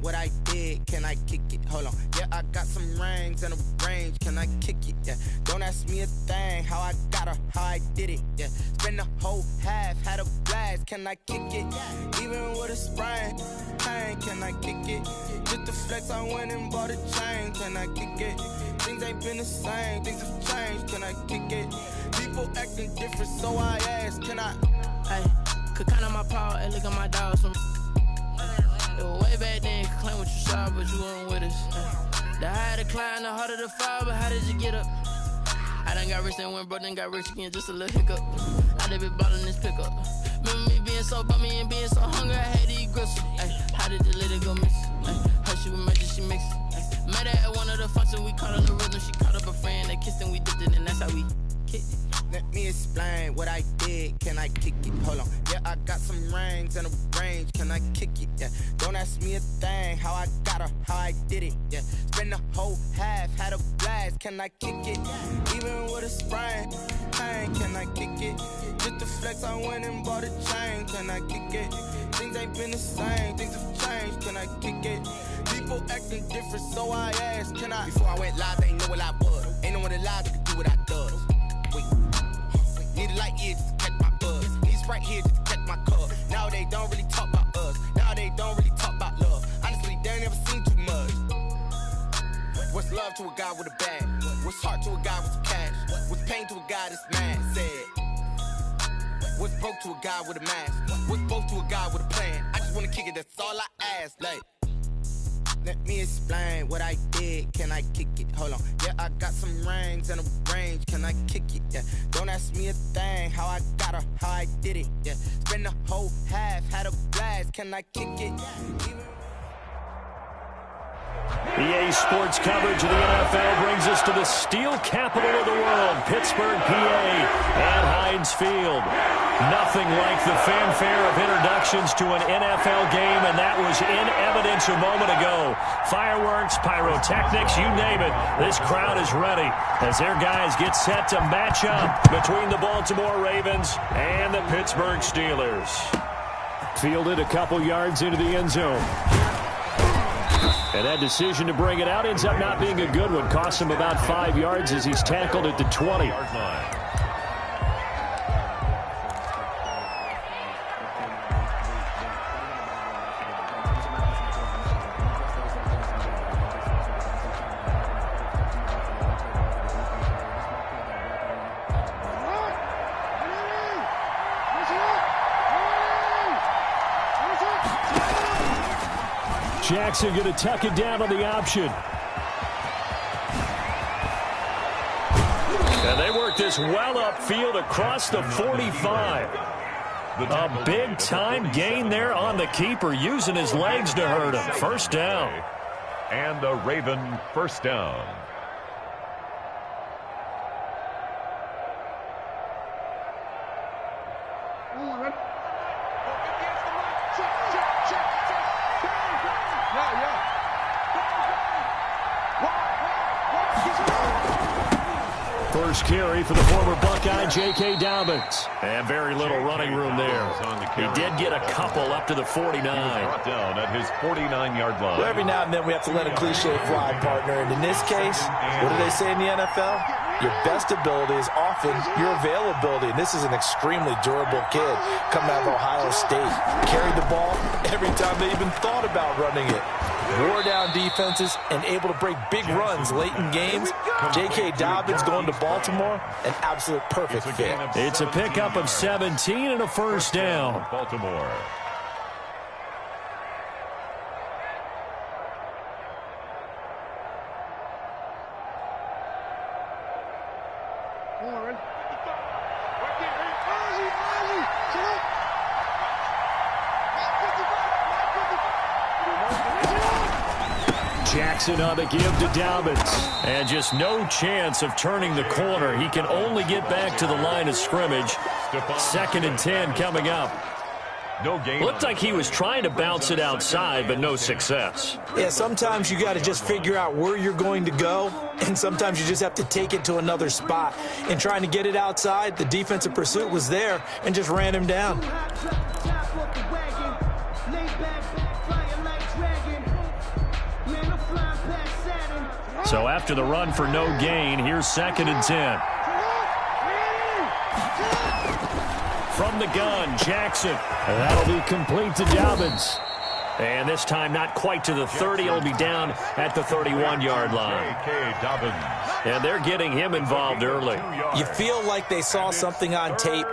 What I did, can I kick it? Hold on. Yeah, I got some rings and a range. Can I kick it? Yeah. Don't ask me a thing. How I got her, how I did it. Yeah. Spend the whole half, had a blast. Can I kick it? Even with a sprain, pain. Can I kick it? Just the flex, I went and bought a chain. Can I kick it? Things ain't been the same. Things have changed. Can I kick it? People acting different, so I ask. Can I? Hey, could count on my power and look at my dogs from. Way back then, you could claim what you saw, but you weren't with us. The higher the climb, the harder the fall, but how did you get up? I done got rich and went broke, then got rich again, just a little hiccup. I done been ballin' this pickup. Remember me being so bummy and being so hungry, I had to eat gristle. How did the lady go miss? How she was magic, she mixed it. Met her at one of the functions, we caught her the rhythm. She caught up a friend, they kissed and we dipped it, and that's how we kicked it. Let me explain what I did. Can I kick it? Hold on. Yeah, I got some rings and a range. Can I kick it? Yeah. Don't ask me a thing. How I got her, how I did it. Yeah. Spend the whole half, had a blast. Can I kick it? Even with a sprain, pain. Can I kick it? Just the flex, I went and bought a chain. Can I kick it? Things ain't been the same. Things have changed. Can I kick it? People acting different, so I asked. Can I? Before I went live, they ain't know what I was. Ain't no one alive that could do what I does. Wait. Need a light here just to catch my buzz. Need Sprite here just to catch my cup. Now they don't really talk about us. Now they don't really talk about love. Honestly, they ain't never seen too much. What's love to a guy with a bag? What's heart to a guy with some cash? What's pain to a guy that's mad? Said. What's broke to a guy with a mask? What's both to a guy with a plan? I just wanna kick it, that's all I ask. Like, let me explain what I did. Can I kick it? Hold on. Yeah, I got some rings and a range. Can I kick it? Yeah. Don't ask me a thing. How I got her, how I did it. Yeah. Spend the whole half, had a blast. Can I kick it? EA Sports coverage of the NFL brings us to the steel capital of the world, Pittsburgh, PA, at Heinz Field. Nothing like the fanfare of introductions to an NFL game, and that was in evidence a moment ago. Fireworks, pyrotechnics, you name it. This crowd is ready as their guys get set to match up between the Baltimore Ravens and the Pittsburgh Steelers. Fielded a couple yards into the end zone. And that decision to bring it out ends up not being a good one. Costs him about 5 yards as he's tackled at the 20-yard line. Jackson going to tuck it down on the option. And they work this well upfield across the 45. A big-time gain there on the keeper, using his legs to hurt him. First down. And a Raven first down. First carry for the former Buckeye, J.K. Dobbins. And very little running room there. He did get a couple up to the 49. Brought down at his 49-yard line. Well, every now and then we have to let a cliche fly, partner. And in this case, what do they say in the NFL? Your best ability is often your availability. And this is an extremely durable kid coming out of Ohio State. Carried the ball every time they even thought about running it. Wore down defenses and able to break big runs late in games. J.K. Dobbins going to Baltimore, an absolute perfect fit. It's a pickup of 17 and a first down. Baltimore. Jackson on the give to Dobbins. And just no chance of turning the corner. He can only get back to the line of scrimmage. 2nd and 10 coming up. No gain. Looked like he was trying to bounce it outside, but no success. Yeah, sometimes you got to just figure out where you're going to go, and sometimes you just have to take it to another spot. And trying to get it outside, the defensive pursuit was there and just ran him down. So after the run for no gain, here's 2nd and 10. From the gun, Jackson. And that'll be complete to Dobbins. And this time not quite to the 30. It'll be down at the 31-yard line. And they're getting him involved early. You feel like they saw something on tape,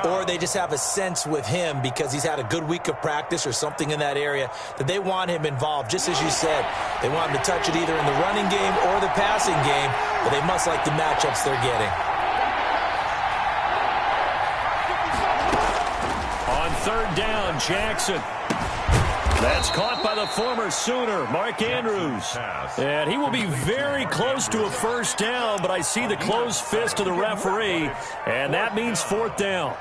or they just have a sense with him because he's had a good week of practice or something in that area that they want him involved. Just as you said, they want him to touch it either in the running game or the passing game, but they must like the matchups they're getting. On 3rd down, Jackson. That's caught by the former Sooner, Mark Andrews. And he will be very close to a 1st down, but I see the closed fist of the referee, and that means 4th down.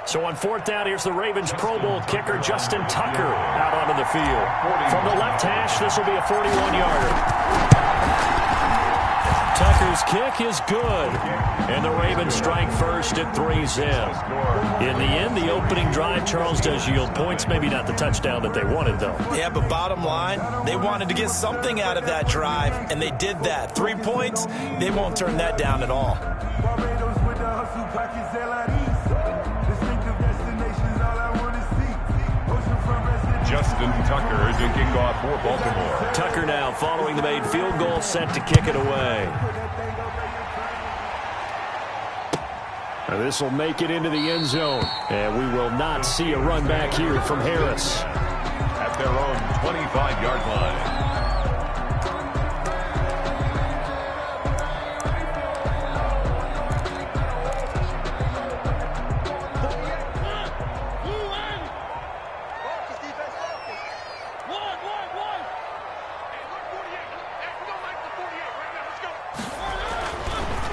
So on 4th down, here's the Ravens Pro Bowl kicker, Justin Tucker, out onto the field. From the left hash, this will be a 41-yarder. Tucker's kick is good. And the Ravens strike first at 3-0. In the end, the opening drive, Charles, does yield points. Maybe not the touchdown that they wanted, though. Yeah, but bottom line, they wanted to get something out of that drive, and they did that. 3 points, they won't turn that down at all. Justin Tucker is a kickoff for Baltimore. Tucker now following the made field goal, set to kick it away. This will make it into the end zone. And we will not see a run back here from Harris. At their own 25-yard line.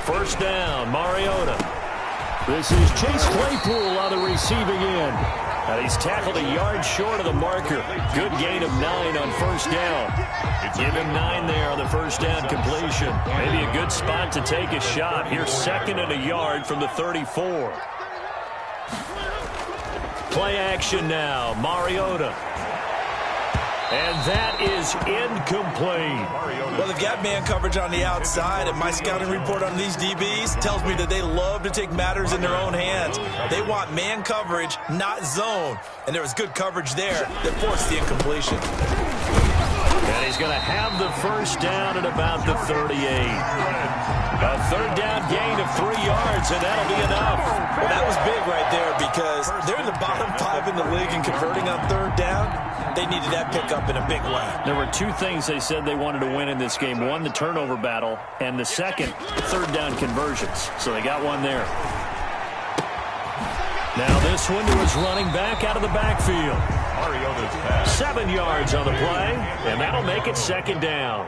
First down, Mariota. This is Chase Claypool on the receiving end. And he's tackled a yard short of the marker. Good gain of 9 on 1st down. Give him 9 there on the 1st down completion. Maybe a good spot to take a shot. Here's 2nd and a yard from the 34. Play action now, Mariota. And that is incomplete. Well, they've got man coverage on the outside, and my scouting report on these DBs tells me that they love to take matters in their own hands. They want man coverage, not zone. And there was good coverage there that forced the incompletion. And he's going to have the 1st down at about the 38. A 3rd down gain of 3 yards, and that'll be enough. Well, that was big right there because they're in the bottom 5 in the league in converting on 3rd down. They needed that pickup in a big way. There were 2 things they said they wanted to win in this game. One, the turnover battle, and the second, 3rd down conversions. So they got one there. Now this one to his running back out of the backfield. 7 yards on the play, and that'll make it 2nd down.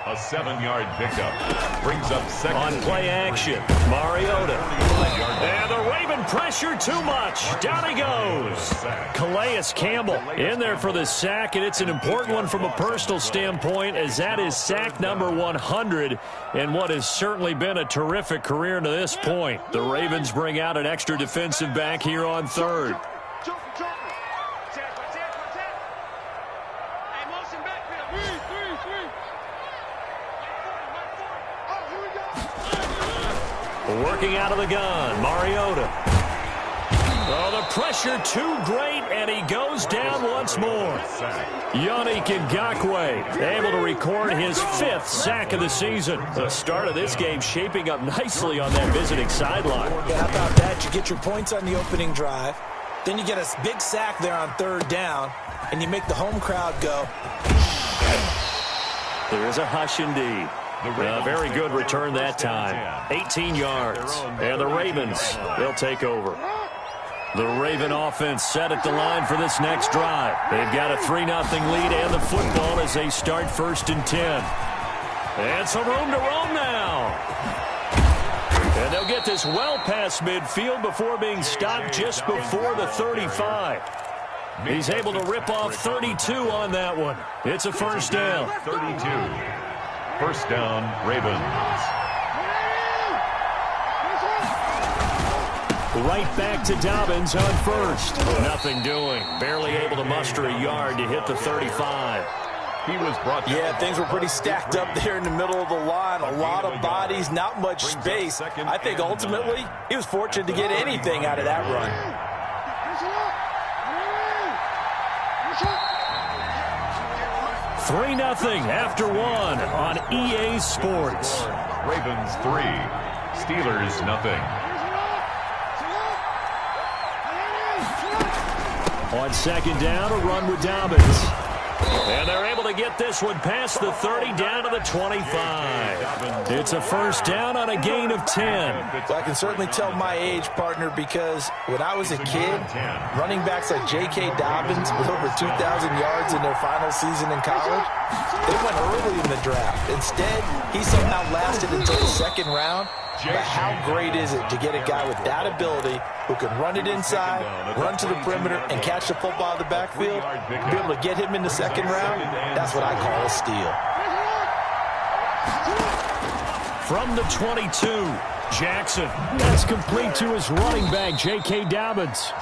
A 7-yard pickup brings up 2nd. On play action, Mariota. And the Raven pressure too much. Down he goes. Calais Campbell in there for the sack, and it's an important one from a personal standpoint, as that is sack number 100 in what has certainly been a terrific career to this point. The Ravens bring out an extra defensive back here on 3rd. Working out of the gun, Mariota. Oh, the pressure too great, and he goes down once more. Yannick Ngakoue able to record his 5th sack of the season. The start of this game shaping up nicely on that visiting sideline. Yeah, how about that? You get your points on the opening drive, then you get a big sack there on 3rd down, and you make the home crowd go. There is a hush indeed. A very good return that time. 18 yards. And the Ravens, they'll take over. The Raven offense set at the line for this next drive. They've got a 3-0 lead and the football as they start 1st and 10. And some room to roam now. And they'll get this well past midfield before being stopped just before the 35. He's able to rip off 32 on that one. It's a 1st down. 32. 1st down, Ravens. Right back to Dobbins on 1st. Nothing doing. Barely able to muster a yard to hit the 35. He was brought down. Yeah, things were pretty stacked up there in the middle of the line. A lot of bodies, not much space. I think ultimately he was fortunate to get anything out of that run. 3-0 after 1 on EA Sports. Ravens 3, Steelers 0. On second down, a run with Dobbins. And they're able to get this one past the 30 down to the 25. It's a first down on a gain of 10. Well, I can certainly tell my age, partner, because when I was a kid, running backs like J.K. Dobbins with over 2,000 yards in their final season in college, they went early in the draft. Instead, he somehow lasted until the second round. But how great is it to get a guy with that ability who can run it inside, run to the perimeter, and catch the football in the backfield? Be able to get him in the second round, that's what I call a steal. From the 22, Jackson. That's complete to his running back, J.K. Dobbins.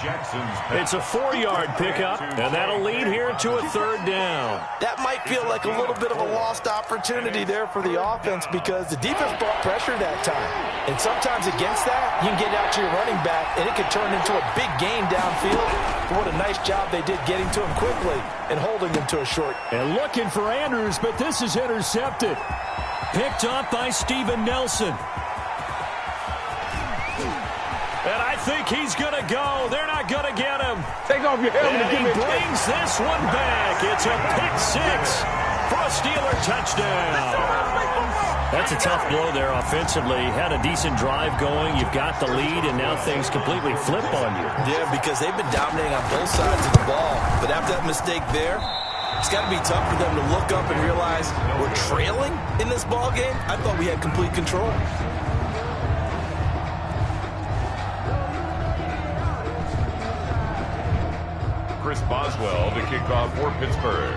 It's a 4-yard pickup, and that'll lead here to a third down. That might feel like a little bit of a lost opportunity there for the offense because the defense brought pressure that time. And sometimes against that, you can get out to your running back, and it could turn into a big gain downfield. But what a nice job they did getting to him quickly and holding him to a short. And looking for Andrews, but this is intercepted. Picked up by Steven Nelson. And I think he's going to go. They're not going to get him. Take off your helmet and he brings this one back. It's a pick six for a Steeler touchdown. That's a tough blow there offensively. Had a decent drive going. You've got the lead, and now things completely flip on you. Yeah, because they've been dominating on both sides of the ball. But after that mistake there, it's got to be tough for them to look up and realize we're trailing in this ball game. I thought we had complete control. Chris Boswell to kick off for Pittsburgh.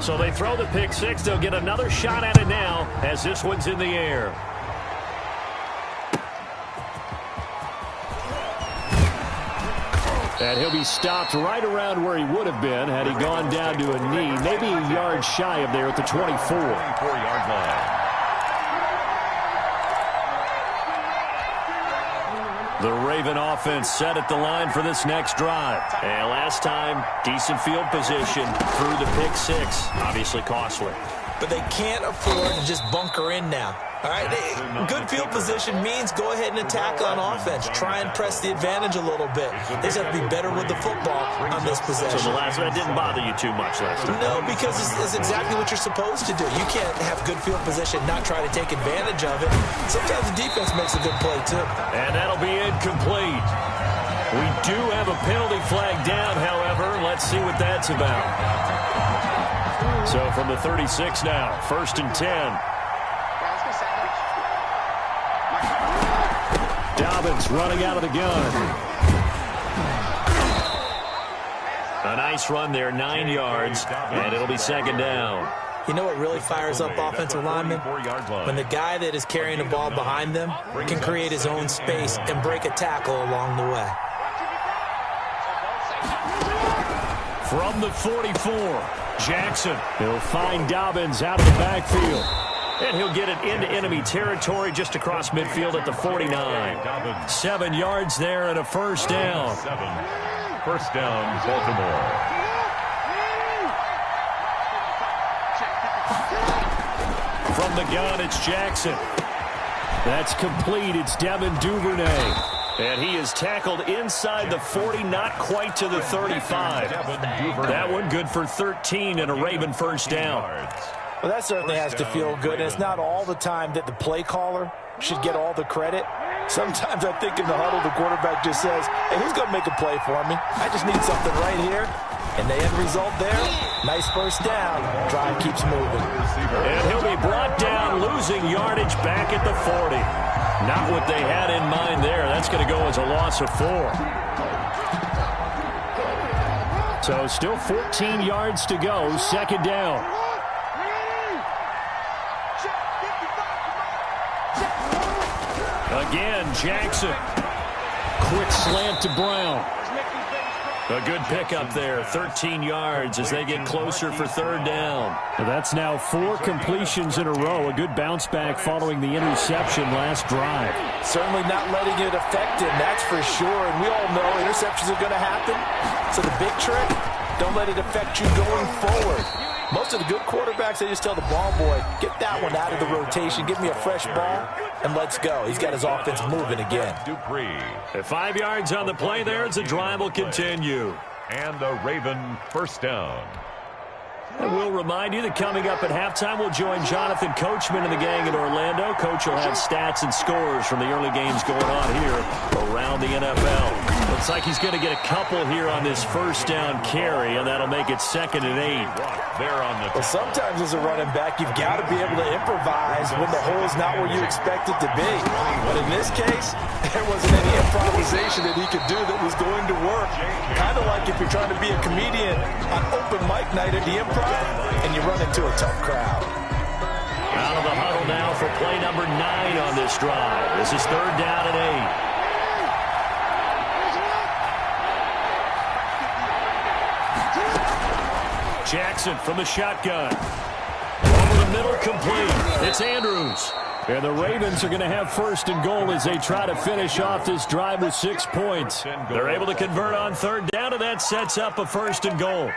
So they throw the pick six. They'll get another shot at it now as this one's in the air. And he'll be stopped right around where he would have been had he gone down to a knee, maybe a yard shy of there at the 24. 24-yard line. The Raven offense set at the line for this next drive. And last time, decent field position through the pick six. Obviously costly. But they can't afford to just bunker in now. All right, good field position means go ahead and attack on offense. Try and press the advantage a little bit. They just have to be better with the football on this possession. So the last one didn't bother you too much last time? No, because it's exactly what you're supposed to do. You can't have good field position, not try to take advantage of it. Sometimes the defense makes a good play, too. And that'll be incomplete. We do have a penalty flag down, however. Let's see what that's about. So from the 36 now, 1st and 10. Dobbins running out of the gun. A nice run there, 9 yards, and it'll be second down. You know what really fires up offensive linemen? When the guy that is carrying the ball behind them can create his own space and break a tackle along the way. From the 44, Jackson. He'll find Dobbins out of the backfield. And he'll get it into enemy territory just across midfield at the 49. 7 yards there and a first down. First down, Baltimore. From the gun, it's Jackson. That's complete. It's Devin Duvernay. And he is tackled inside the 40, not quite to the 35. That one good for 13 and a Raven first down. Well, that certainly has to feel good. And it's not all the time that the play caller should get all the credit. Sometimes I think in the huddle, the quarterback just says, hey, who's going to make a play for me? I just need something right here. And the end result there, nice first down. Drive keeps moving. And he'll be brought down, losing yardage back at the 40. Not what they had in mind there. That's going to go as a loss of 4. So still 14 yards to go, second down. Again, Jackson. Quick slant to Brown. A good pickup there, 13 yards as they get closer for third down. That's now 4 completions in a row. A good bounce back following the interception last drive. Certainly not letting it affect him, that's for sure. And we all know interceptions are going to happen. So the big trick, don't let it affect you going forward. Most of the good quarterbacks, they just tell the ball boy, get that one out of the rotation, give me a fresh ball, and let's go. He's got his offense moving again. At 5 yards on the play there as the drive will continue. And the Raven first down. And we'll remind you that coming up at halftime, we'll join Jonathan Coachman and the gang in Orlando. Coach will have stats and scores from the early games going on here around the NFL. Looks like he's going to get a couple here on this first down carry, and that'll make it 2nd and 8. Well, sometimes as a running back, you've got to be able to improvise when the hole is not where you expect it to be. But in this case, there wasn't any improvisation that he could do that was going to work. Kind of like if you're trying to be a comedian on open mic night at the Improv, and you run into a tough crowd. Out of the huddle now for play number 9 on this drive. This is 3rd down and 8. Jackson from the shotgun. Over the middle, complete. It's Andrews. And the Ravens are going to have 1st and goal as they try to finish off this drive with 6 points. They're able to convert on 3rd down, and that sets up a 1st and goal.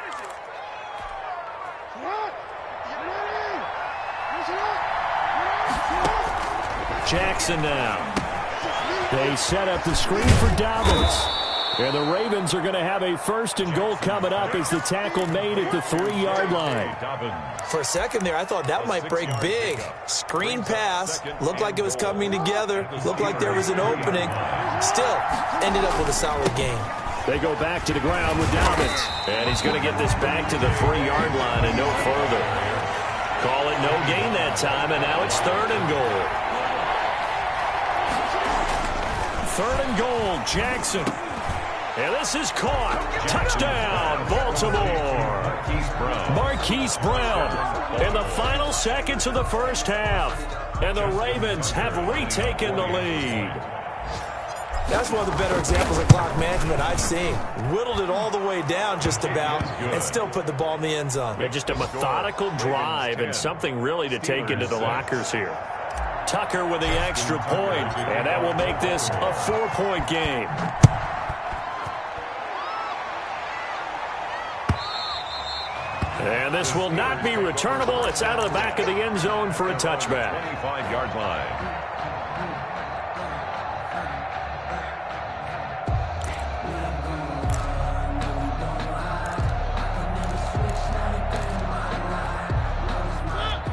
Jackson now. They set up the screen for Dobbins. And the Ravens are going to have a 1st and goal coming up as the tackle made at the 3-yard line. For a second there, I thought that might break big. Screen pass. Looked like it was coming together. Looked like there was an opening. Still, ended up with a solid game. They go back to the ground with Dobbins. And he's going to get this back to the 3-yard line and no further. Call it no gain that time, and now it's 3rd and goal. 3rd and goal, Jackson. And this is caught. Touchdown, Baltimore. Marquise Brown in the final seconds of the first half. And the Ravens have retaken the lead. That's one of the better examples of clock management I've seen. Whittled it all the way down just about and still put the ball in the end zone. Yeah, just a methodical drive and something really to take into the lockers here. Tucker with the extra point, and that will make this a 4-point game. And this will not be returnable. It's out of the back of the end zone for a touchback. 25-yard line.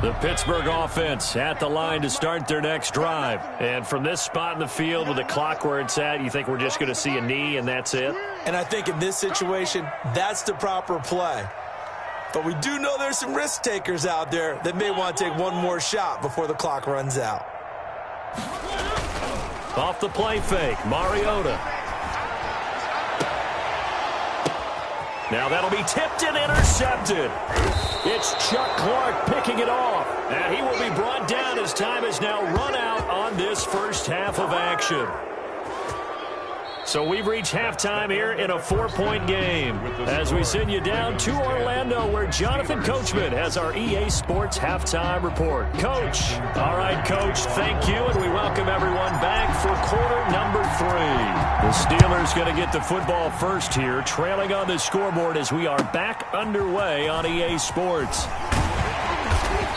The Pittsburgh offense at the line to start their next drive. And from this spot in the field with the clock where it's at, you think we're just going to see a knee and that's it? And I think in this situation, that's the proper play. But we do know there's some risk takers out there that may want to take one more shot before the clock runs out. Off the play fake, Mariota. Now that'll be tipped and intercepted. It's Chuck Clark picking it off. And he will be brought down as time is now run out on this first half of action. So we've reached halftime here in a 4-point game as we send you down to Orlando where Jonathan Coachman has our EA Sports halftime report. Coach. All right, Coach, thank you, and we welcome everyone back for quarter number 3. The Steelers going to get the football first here, trailing on the scoreboard as we are back underway on EA Sports.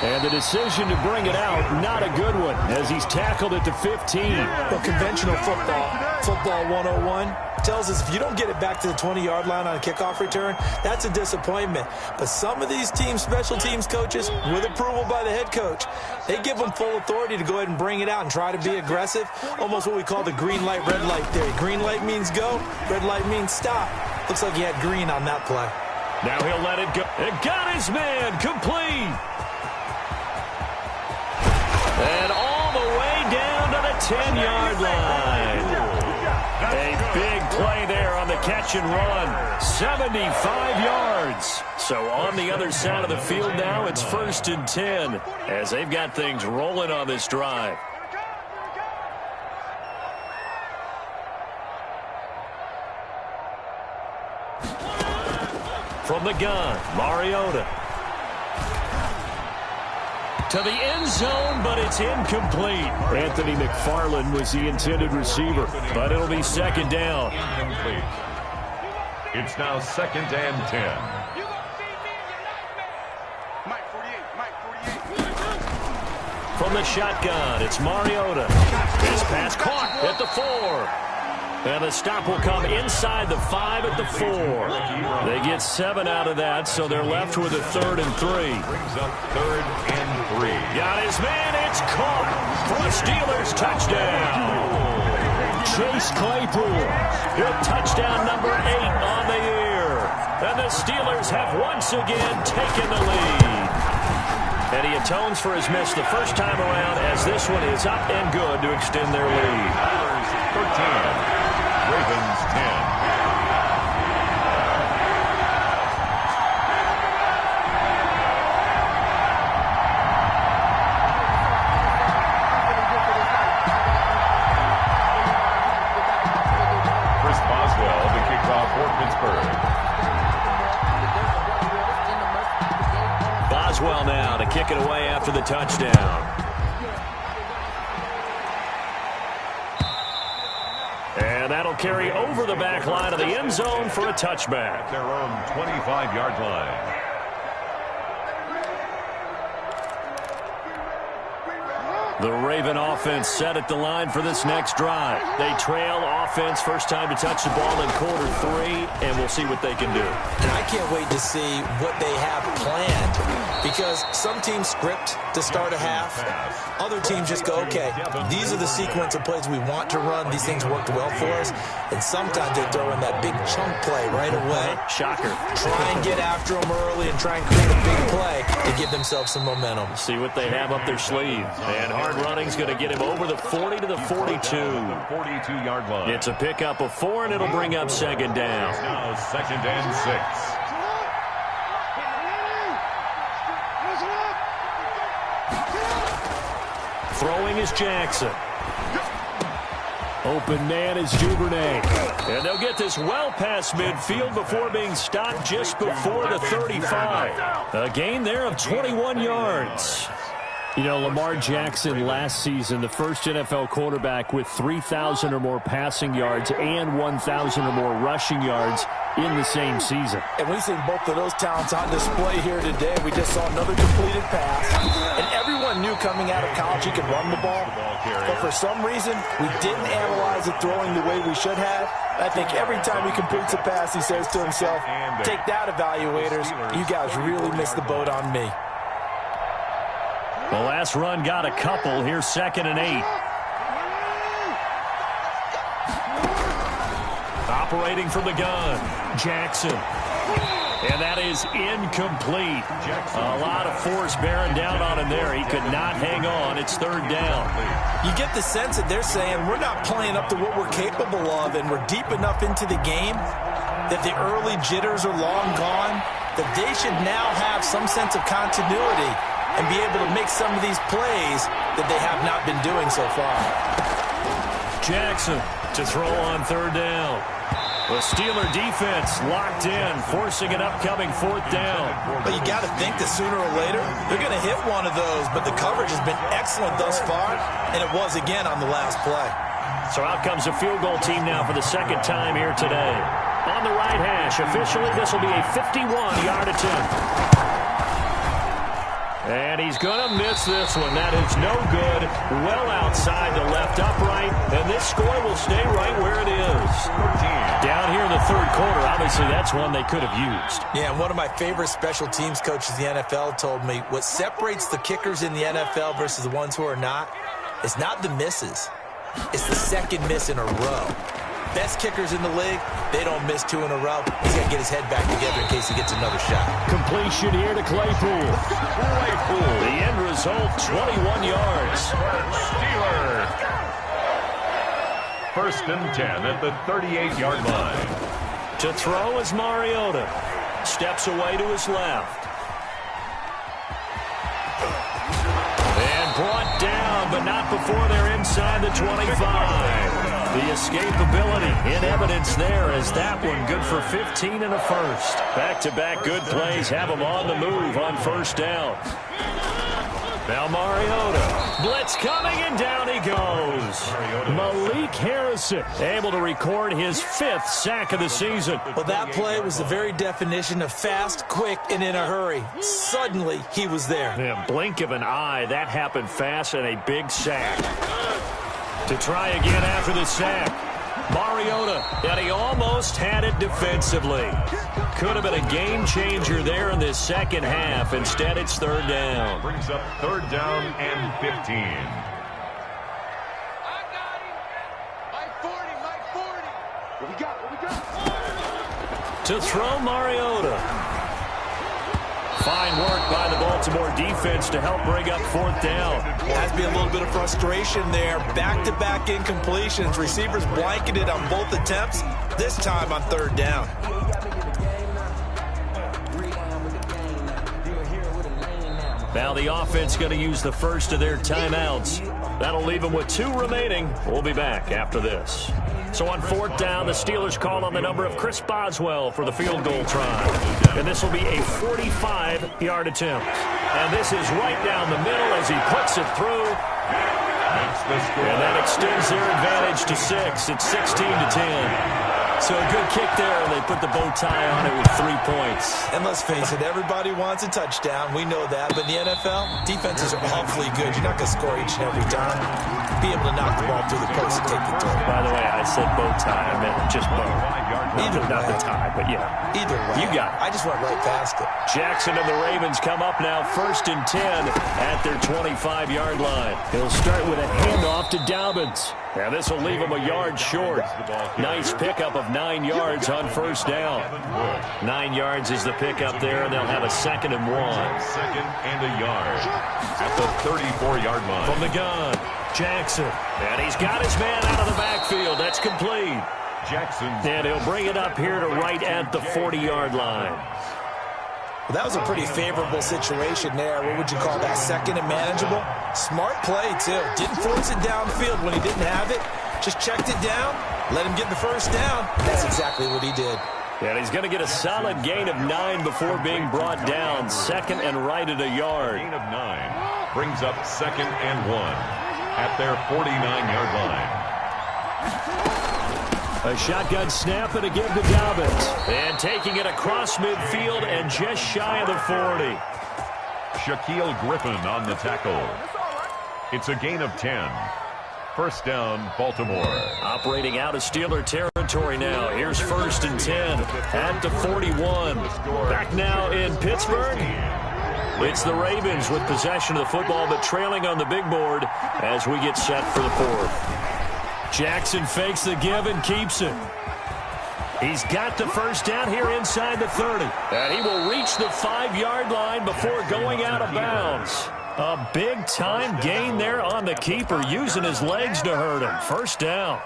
And the decision to bring it out, not a good one, as he's tackled at the 15. Well, conventional football 101, tells us if you don't get it back to the 20-yard line on a kickoff return, that's a disappointment. But some of these teams, special teams coaches, with approval by the head coach, they give them full authority to go ahead and bring it out and try to be aggressive, almost what we call the green light, red light theory. Green light means go, red light means stop. Looks like he had green on that play. Now he'll let it go. And got his man complete. And all the way down to the 10-yard line. A big play there on the catch and run. 75 yards. So on the other side of the field now, it's 1st and 10 as they've got things rolling on this drive. From the gun, Mariota. To the end zone, but it's incomplete. Anthony McFarland was the intended receiver, but it'll be second down. Incomplete. It's now 2nd and 10. From the shotgun, it's Mariota. His pass caught at the 4. And the stop will come inside the 5 at the 4. They get 7 out of that, so they're left with a 3rd and 3. Brings up 3rd and 3. Got his man, it's caught for a Steelers touchdown. Chase Claypool. Your touchdown number 8 on the year. And the Steelers have once again taken the lead. And he atones for his miss the first time around as this one is up and good to extend their lead. 13. Ravens 10. Chris Boswell, the kickoff for Pittsburgh. Boswell now to kick it away after the touchdown. And that'll carry over the back line of the end zone for a touchback. Their own 25-yard line. The Raven offense set at the line for this next drive. They trail offense, first time to touch the ball in quarter 3, and we'll see what they can do. And I can't wait to see what they have planned, because some teams script to start a half. Other teams just go, okay, these are the sequence of plays we want to run. These things worked well for us. And sometimes they throw in that big chunk play right away. Shocker. Try and get after them early and try and create a big play to give themselves some momentum. See what they have up their sleeve. And hard running's going to get him over the 40 to the 42. 42-yard line. It's a pickup of 4, and it'll bring up second down. Now 2nd and 6. Throwing is Jackson. Open man is Duvernay. And they'll get this well past midfield before being stopped just before the 35. A gain there of 21 yards. You know, Lamar Jackson last season, the first NFL quarterback with 3,000 or more passing yards and 1,000 or more rushing yards in the same season. And we've seen both of those talents on display here today. We just saw another completed pass. And everyone knew coming out of college he could run the ball. But for some reason, we didn't analyze it throwing the way we should have. I think every time he completes a pass, he says to himself, take that, evaluators. You guys really missed the boat on me. The last run got a couple. Here's 2nd and 8. Operating from the gun, Jackson. And that is incomplete. A lot of force bearing down on him there. He could not hang on. It's 3rd down. You get the sense that they're saying we're not playing up to what we're capable of, and we're deep enough into the game that the early jitters are long gone, that they should now have some sense of continuity and be able to make some of these plays that they have not been doing so far. Jackson to throw on 3rd down. The Steeler defense locked in, forcing an upcoming 4th down. But you got to think that sooner or later they're going to hit one of those, but the coverage has been excellent thus far, and it was again on the last play. So out comes a field goal team now for the 2nd time here today. On the right hash, officially this will be a 51-yard attempt. And he's going to miss this one. That is no good. Well outside the left upright. And this score will stay right where it is. Down here in the 3rd quarter, obviously that's one they could have used. Yeah, and one of my favorite special teams coaches in the NFL told me what separates the kickers in the NFL versus the ones who are not is not the misses. It's the 2nd miss in a row. Best kickers in the league, they don't miss 2 in a row. He's got to get his head back together in case he gets another shot. Completion here to Claypool. The end result, 21 yards. Steelers. 1st and 10 at the 38-yard line. To throw is Mariota. Steps away to his left. And brought down, but not before they're inside the 25. The escapability in evidence there as that one good for 15 and a first. Back-to-back good plays have him on the move on first down. Now Mariota. Blitz coming, and down he goes. Malik Harrison able to record his 5th sack of the season. Well, that play was the very definition of fast, quick, and in a hurry. Suddenly, he was there. Yeah, blink of an eye, that happened fast, and a big sack. To try again after the sack. Mariota, and he almost had it defensively. Could have been a game changer there in this second half. Instead, it's third down. Brings up third down and 15. To throw Mariota. Fine work by the Baltimore defense to help bring up fourth down. Has been a little bit of frustration there. Back-to-back incompletions. Receivers blanketed on both attempts, this time on third down. Now the offense going to use the first of their timeouts. That'll leave them with 2 remaining. We'll be back after this. So on fourth down, the Steelers call on the number of Chris Boswell for the field goal try. And this will be a 45-yard attempt. And this is right down the middle as he puts it through. And that extends their advantage to 6. It's 16-10. So a good kick there, and they put the bow tie on it with 3 points. And let's face it, everybody wants a touchdown. We know that. But in the NFL, defenses are awfully good. You're not going to score each and every time. Be able to knock the ball through the post and take the throw. By the way, I said bow tie. I meant just bow. Either not way. the tie, but yeah. Either way. You got it. I just went right past it. Jackson and the Ravens come up now 1st and 10 at their 25-yard line. He'll start with a handoff to Dobbins. Now this will leave him a yard short. Nice pickup of 9 yards on first down. 9 yards is the pickup there, and they'll have a 2nd and 1. 2nd and a yard at the 34-yard line. From the gun, Jackson. And he's got his man out of the backfield. That's complete. Jackson. And he'll bring it up here to right at the 40-yard line. Well, that was a pretty favorable situation there. What would you call that? 2nd and manageable? Smart play, too. Didn't force it downfield when he didn't have it. Just checked it down, let him get the first down. That's exactly what he did. And he's going to get a solid gain of 9 before being brought down. 2nd and right at a yard. Gain of 9 brings up 2nd and 1 at their 49-yard line. A shotgun snap and a give to Dobbins. And taking it across midfield and just shy of the 40. Shaquille Griffin on the tackle. It's a gain of 10. First down, Baltimore. Operating out of Steeler territory now. Here's 1st and 10 at the 41. Back now in Pittsburgh. It's the Ravens with possession of the football, but trailing on the big board as we get set for the 4th. Jackson fakes the give and keeps it. He's got the first down here inside the 30. And he will reach the 5-yard line before going out of bounds. A big-time gain there on the keeper, using his legs to hurt him. First down.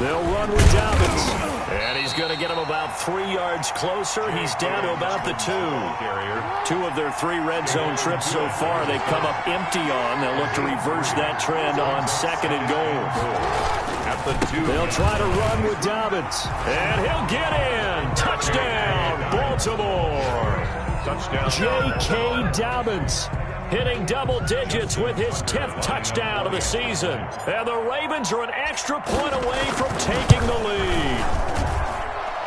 They'll run with Dobbins. And he's going to get him about 3 yards closer. He's down to about the 2. 2 of their 3 red zone trips so far they've come up empty on. They'll look to reverse that trend on 2nd and goal. At the 2. They'll try to run with Dobbins. And he'll get in. Touchdown, Baltimore. Touchdown. J.K. Dobbins hitting double digits with his 10th touchdown of the season. And the Ravens are an extra point away from taking the lead.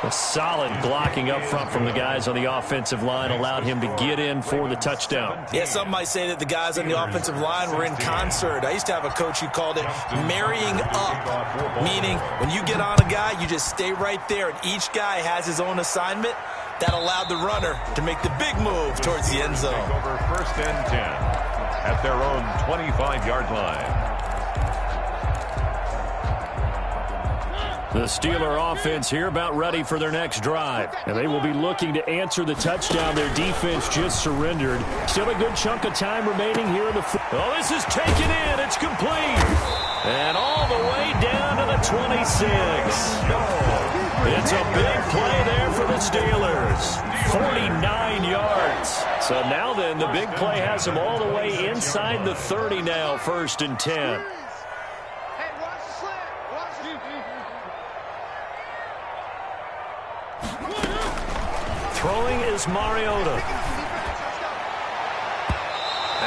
A solid blocking up front from the guys on the offensive line allowed him to get in for the touchdown. Yeah, some might say that the guys on the offensive line were in concert. I used to have a coach who called it marrying up, meaning when you get on a guy, you just stay right there, and each guy has his own assignment. That allowed the runner to make the big move towards the end zone. Over 1st and 10 at their own 25-yard line. The Steeler offense here about ready for their next drive. And they will be looking to answer the touchdown their defense just surrendered. Still a good chunk of time remaining here in the... Oh, this is taken in. It's complete. And all the way down to the 26. It's a big play there for the Steelers. 49 yards. So now then, the big play has them all the way inside the 30 now, 1st and 10. Throwing is Mariota.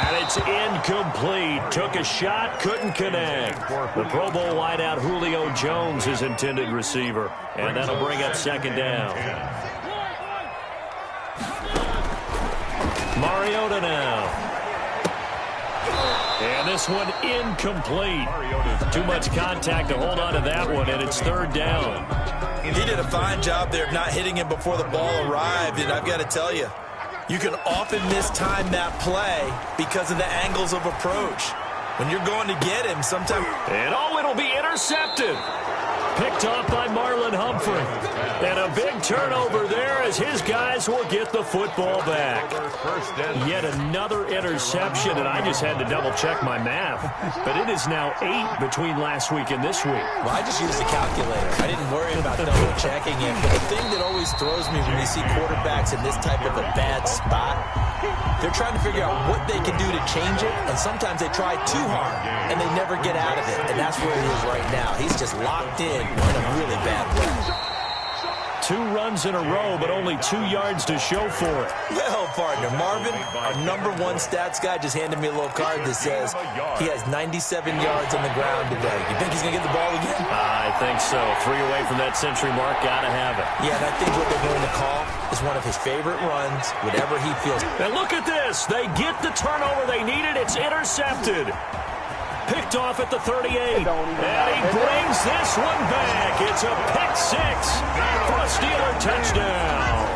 And it's incomplete. Took a shot, couldn't connect. The Pro Bowl wideout Julio Jones is intended receiver. And that'll bring up 2nd down. Mariota now. And this one incomplete. Too much contact to hold on to that one, and it's 3rd down. He did a fine job there of not hitting him before the ball arrived, and I've got to tell you, you can often mistime that play because of the angles of approach. When you're going to get him, sometimes... And it'll be intercepted. Picked off by Marlon Humphrey. And a big turnover there as his guys will get the football back. Yet another interception, and I just had to double-check my math. But it is now 8 between last week and this week. Well, I just used the calculator. I didn't worry about double-checking it. But the thing that always throws me when you see quarterbacks in this type of a bad spot, they're trying to figure out what they can do to change it, and sometimes they try too hard, and they never get out of it. And that's where he is right now. He's just locked in a really bad way. 2 runs in a row, but only 2 yards to show for it. Well, partner, Marvin, our #1 stats guy just handed me a little card that says he has 97 yards on the ground today. You think he's going to get the ball again? I think so. 3 away from that century mark. Got to have it. Yeah, and I think what they're going to call is one of his favorite runs, whatever he feels. And look at this. They get the turnover they needed. It's intercepted. Picked off at the 38. And he brings this one back. It's a pick 6 for a Steeler touchdown.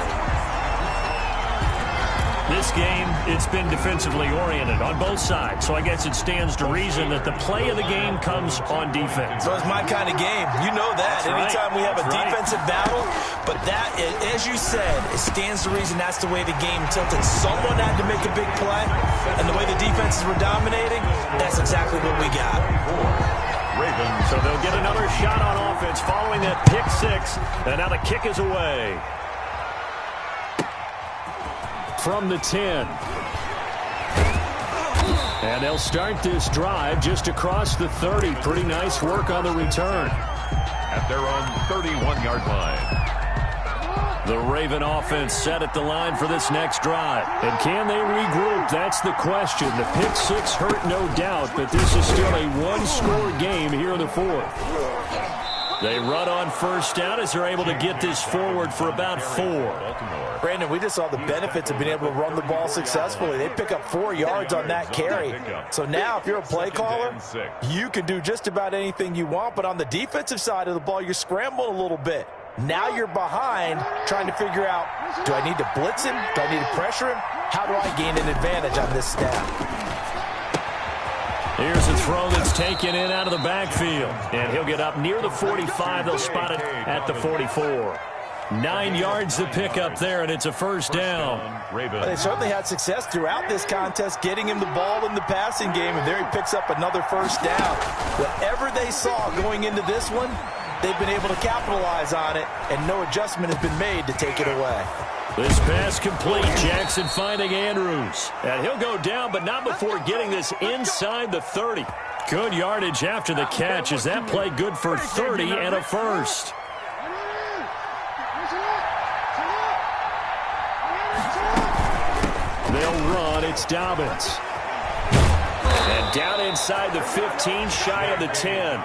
This game, it's been defensively oriented on both sides, so I guess it stands to reason that the play of the game comes on defense. So it's my kind of game. You know that. That's Anytime right. we have a That's defensive battle, but that, as you said, it stands to reason that's the way the game tilted. Someone had to make a big play, and the way the defenses were dominating, that's exactly what we got. Ravens. So they'll get another shot on offense following that pick 6, and now the kick is away. From the 10. And they'll start this drive just across the 30. Pretty nice work on the return. At their own 31-yard line. The Raven offense set at the line for this next drive. And can they regroup? That's the question. The pick 6 hurt, no doubt, but this is still a one-score game here in the 4th. They run on 1st down as they're able to get this forward for about 4. Brandon, we just saw the benefits of being able to run the ball successfully. They pick up 4 yards on that carry. So now if you're a play caller, you can do just about anything you want. But on the defensive side of the ball, you're scrambling a little bit. Now you're behind trying to figure out, do I need to blitz him? Do I need to pressure him? How do I gain an advantage on this snap? Here's a throw that's taken in out of the backfield. And he'll get up near the 45. They'll spot it at the 44. 9 yards to pick up there, and it's a 1st down. They certainly had success throughout this contest getting him the ball in the passing game, and there he picks up another 1st down. Whatever they saw going into this one, they've been able to capitalize on it, and no adjustment has been made to take it away. This pass complete. Jackson finding Andrews. And he'll go down, but not before getting this inside the 30. Good yardage after the catch. Is that play good for 30 and a 1st? They'll run. It's Dobbins. And down inside the 15, shy of the 10.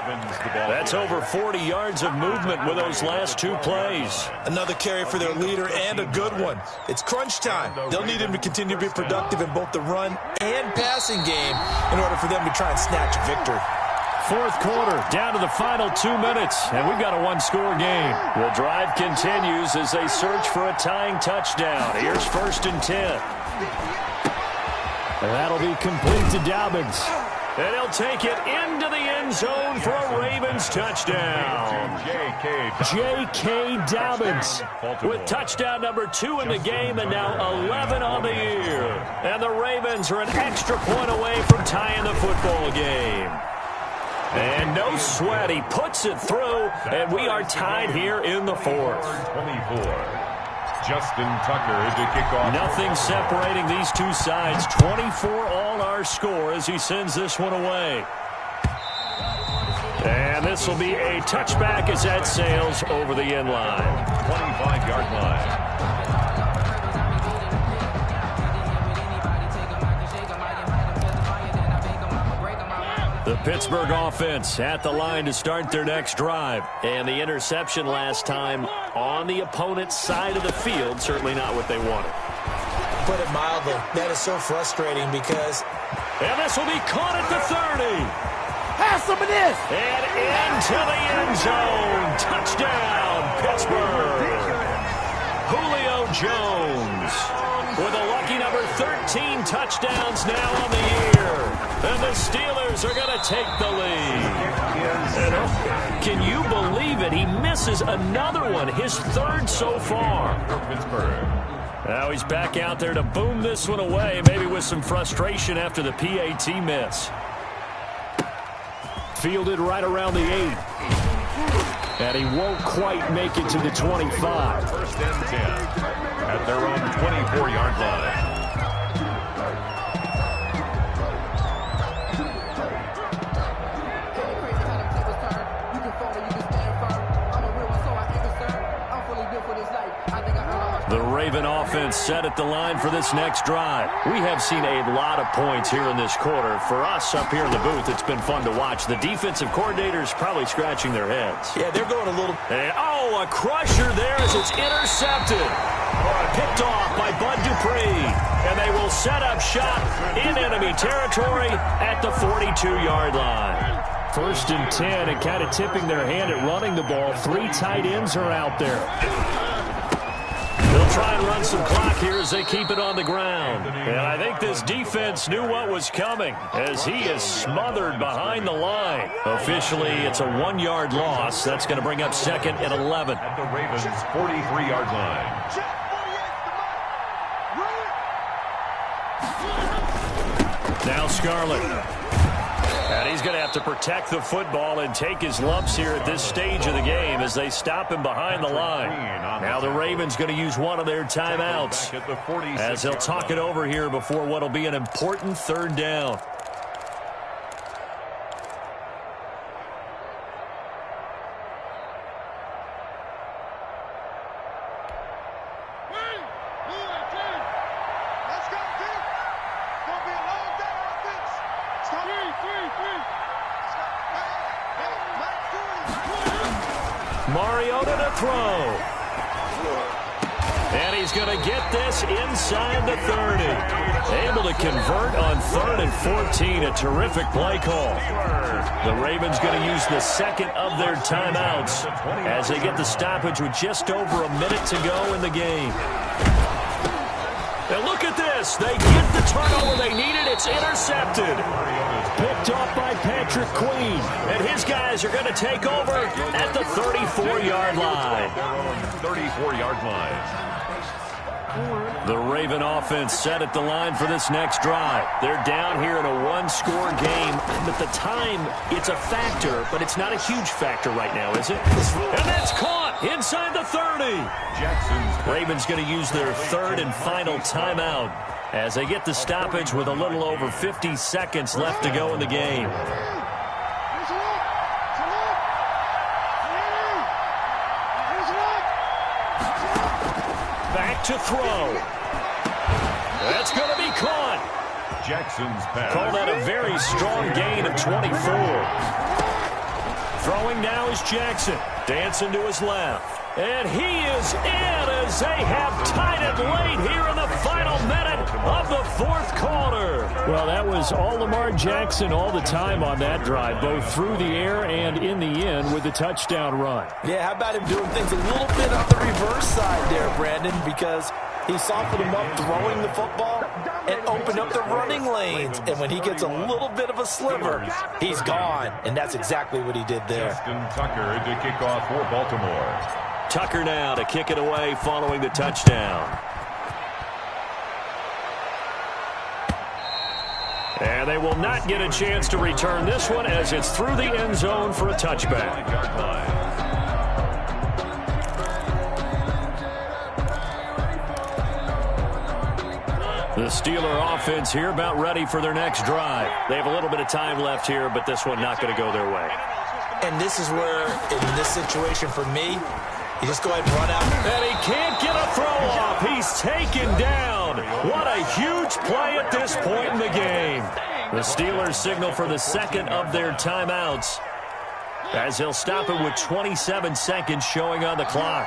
That's over 40 yards of movement with those last 2 plays. Another carry for their leader and a good one. It's crunch time. They'll need him to continue to be productive in both the run and passing game in order for them to try and snatch a victory. 4th quarter, down to the final 2 minutes, and we've got a one-score game. The drive continues as they search for a tying touchdown. Here's 1st and 10. And that'll be complete to Dobbins. And he'll take it into the end zone for a Ravens touchdown. J.K. Dobbins with touchdown number 2 in the game and now 11 on the year. And the Ravens are an extra point away from tying the football game. And no sweat. He puts it through, and we are tied here in the fourth. 24. Justin Tucker to kick off. Nothing separating these two sides. 24 all our score as he sends this one away. And this will be a touchback as that sails over the end line. 25-yard line. The Pittsburgh offense at the line to start their next drive. And the interception last time on the opponent's side of the field, certainly not what they wanted. Put it mildly, that is so frustrating because... And this will be caught at the 30. Have some of this. And into the end zone. Touchdown, Pittsburgh. Julio Jones with a lucky number 13 touchdowns now on the year. And the Steelers are going to take the lead. Can you believe it? He misses another one, his third so far. Pittsburgh. Now he's back out there to boom this one away, maybe with some frustration after the PAT miss. Fielded right around the 8. And he won't quite make it to the 25. First and 10 at their own 24-yard line. The Raven offense set at the line for this next drive. We have seen a lot of points here in this quarter. For us up here in the booth, it's been fun to watch. The defensive coordinators probably scratching their heads. Yeah, they're going a little... And, a crusher there as it's intercepted. Picked off by Bud Dupree. And they will set up shop in enemy territory at the 42-yard line. First and 10 and kind of tipping their hand at running the ball. 3 tight ends are out there. They'll try and run some clock here as they keep it on the ground. And I think this defense knew what was coming as he is smothered behind the line. Officially, it's a 1-yard loss. That's going to bring up second and 11. At the Ravens' 43-yard line. Now Scarlett. And he's going to have to protect the football and take his lumps here at this stage of the game as they stop him behind the line. Now the Ravens going to use one of their timeouts as they'll talk it over here before what will be an important third down. Mariota to throw. And he's going to get this inside the 30. Able to convert on 3rd and 14. A terrific play call. The Ravens going to use the second of their timeouts as they get the stoppage with just over a minute to go in the game. Now look at this. They get the turnover they needed. It's intercepted. Picked off by Patrick Queen. And his guys are going to take over at the 34-yard line. 34-yard line. The Raven offense set at the line for this next drive. They're down here in a 1-score game. At the time, it's a factor, but it's not a huge factor right now, is it? And that's caught inside the 30. Ravens going to use their third and final timeout as they get the stoppage with a little over 50 seconds left to go in the game. Back to throw. That's going to be caught. Jackson's pass. Call that a very strong gain of 24. Throwing now is Jackson. Dancing to his left. And he is in as they have tied it late here in the final minute of the fourth quarter. Well, that was all Lamar Jackson all the time on that drive, both through the air and in the end with the touchdown run. Yeah, how about him doing things a little bit on the reverse side there, Brandon, because he softened him up throwing the football and opened up the running lanes. And when he gets a little bit of a sliver, he's gone. And that's exactly what he did there. Justin Tucker to kick off for Baltimore. Tucker now to kick it away following the touchdown. And And they will not get a chance to return this one as it's through the end zone for a touchback. The Steeler offense here about ready for their next drive. They have a little bit of time left here, but this one not going to go their way. And this is where, in this situation for me, you just go ahead and run out. And he can't get a throw off. He's taken down. What a huge play at this point in the game. The Steelers signal for the second of their timeouts as he'll stop it with 27 seconds showing on the clock.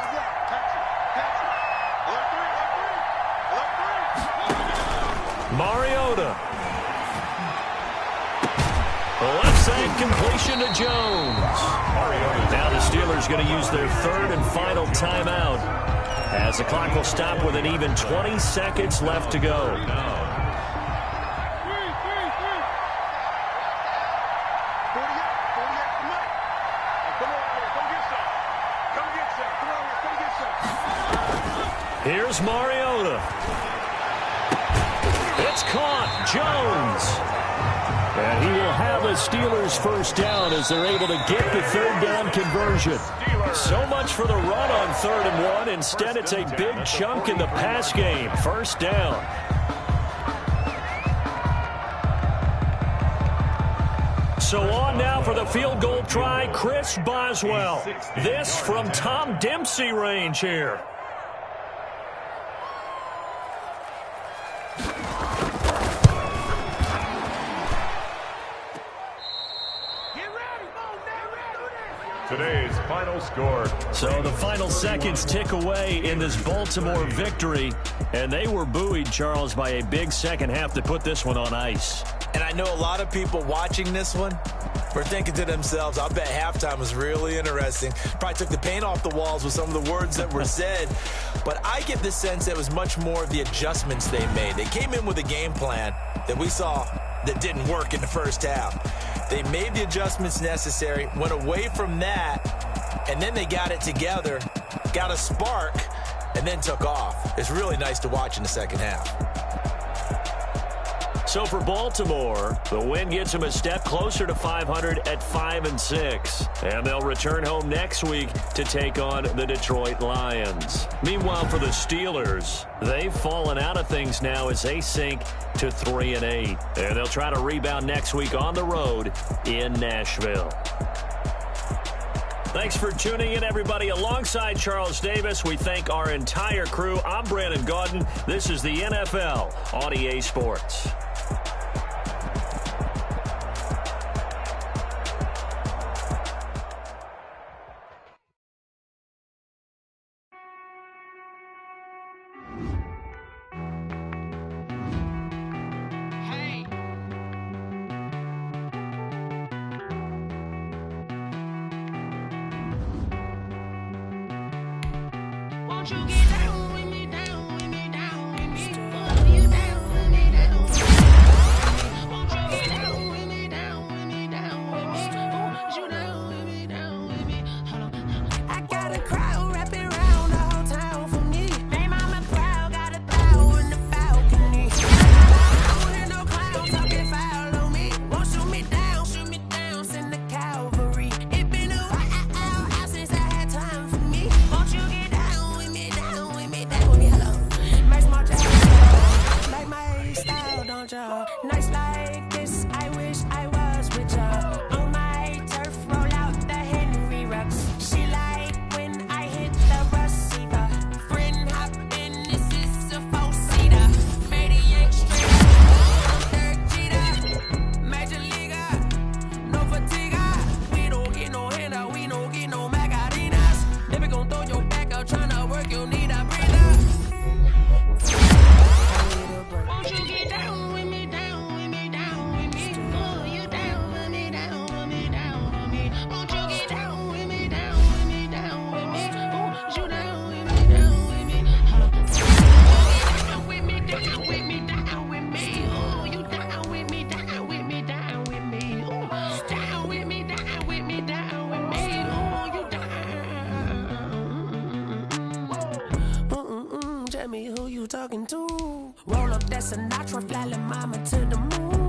Mariota. Left side completion to Jones. Now the Steelers going to use their third and final timeout as the clock will stop with an even 20 seconds left to go. Here's Mariota. It's caught. Jones. And he will have a Steelers first down as they're able to get the third down conversion. So much for the run on 3rd and 1. Instead, it's a big chunk in the pass game. First down. So on now for the field goal try, Chris Boswell. This from Tom Dempsey range here. Today's final score. So the final seconds tick away in this Baltimore victory. And they were buoyed, Charles, by a big second half to put this one on ice. And I know a lot of people watching this one were thinking to themselves, I bet halftime was really interesting. Probably took the paint off the walls with some of the words that were said. But I get the sense that it was much more of the adjustments they made. They came in with a game plan that we saw that didn't work in the first half. They made the adjustments necessary, went away from that, and then they got it together, got a spark, and then took off. It's really nice to watch in the second half. So for Baltimore, the win gets them a step closer to 500 at 5-6. And they'll return home next week to take on the Detroit Lions. Meanwhile, for the Steelers, they've fallen out of things now as they sink to 3-8. And they'll try to rebound next week on the road in Nashville. Thanks for tuning in, everybody. Alongside Charles Davis, we thank our entire crew. I'm Brandon Gaudin. This is the NFL on EA Sports. Talking to roll up that Sinatra, fly mama to the moon.